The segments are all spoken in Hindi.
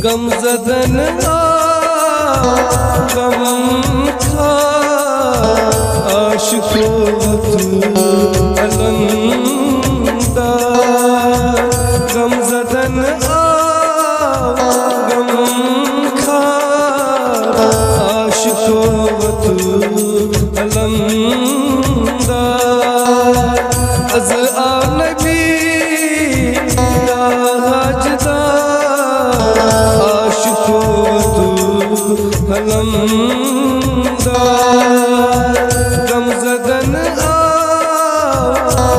गम ज़दन गम खा आशिको तू अलंदा गम ज़दन गम खा आशिको तू अलंदा अज़ आ नबी ताजदार आशिको तू अलंदार गम ज़दन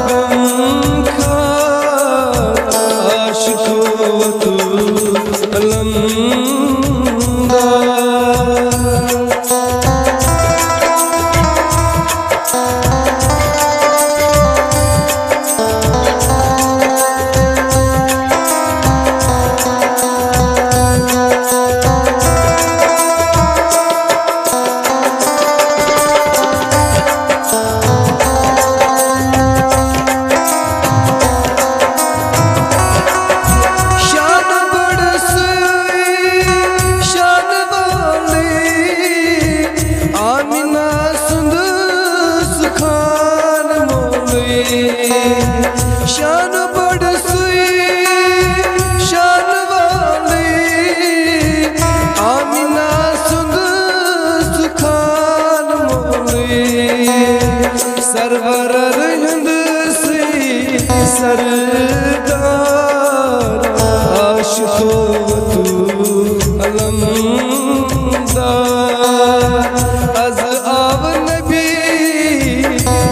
गम खा आशिको तू अलंदार शान बड़ सुई शान वाली आमिना सुंदर सुखान मोली सरवर हिंद सी सरदार आशिको तू अलंदार अज़ आव नबी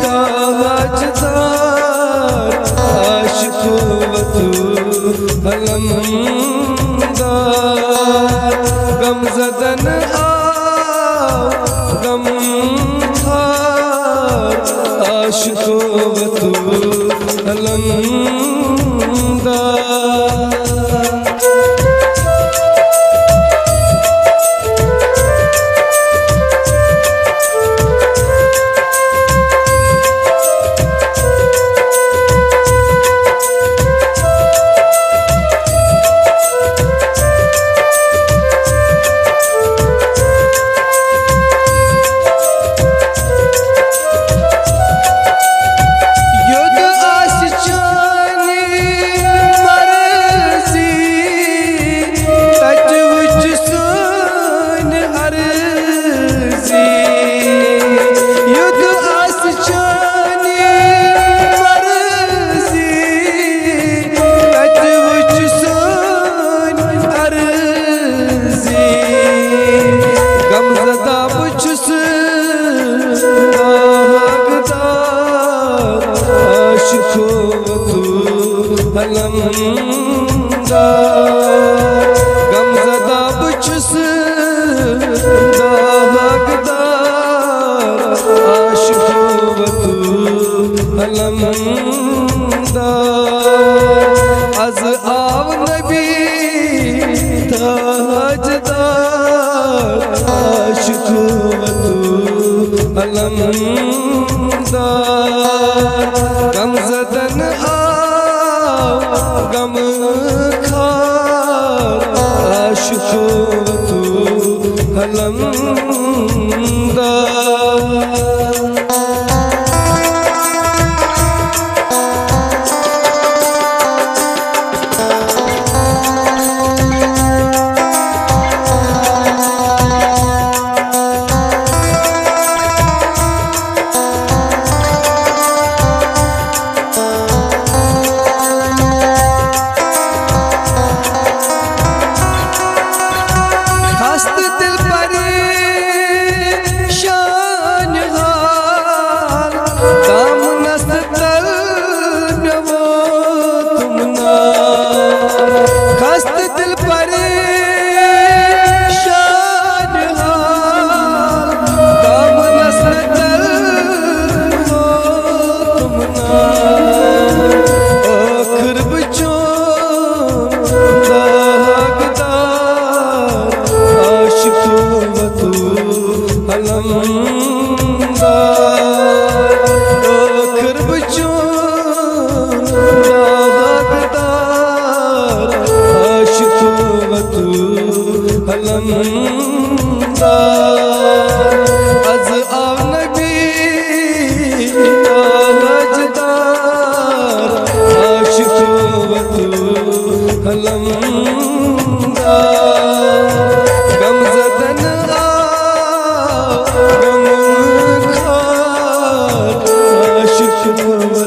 ताजदार आशिको तू अलंदार गम ज़दन गम खा आशिको तू अलंदार अलंदार गम ज़दा बचुस दागदार आशिको तू अलंदार अज़ आव नबी ताजदार आशिको तू अलंदार गम ज़दन गम खा आशिको तू अलंदार आशिक व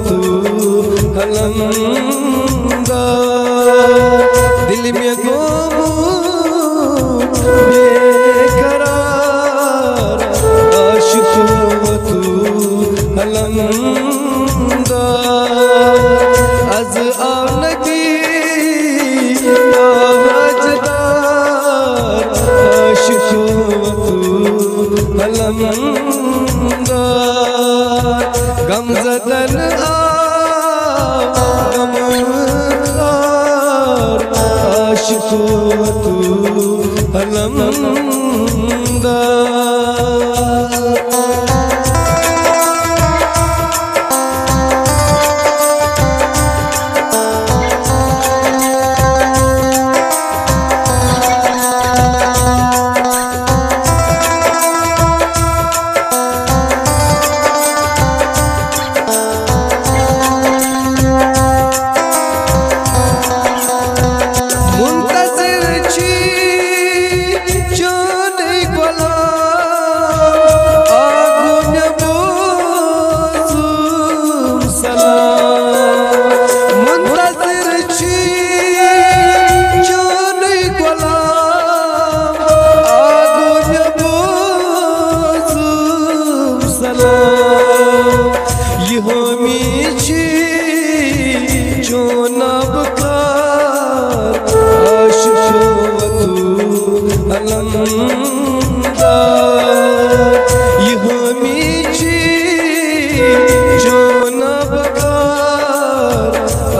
तू अलमदार। दिल में गुम बेकरार आशिक व तू अलमदार। अज आव नबी ताजदार आशिक व तू अलमदार। गमज़दन आशिक व तू अलमदार।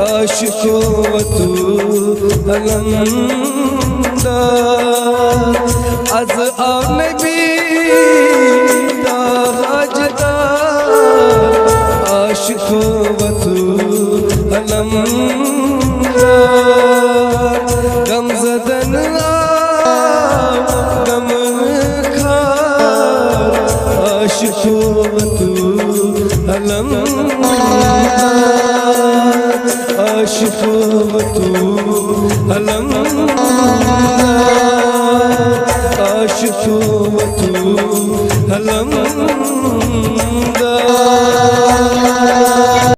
आशिक व तू अलमदार। अज आव नबी ताजदार आशिक व तू अलमदार। गमज़दन गम खार आशिक व तू अलमदार। आशिक व तू अलमदार आशिक व तू अलमदार।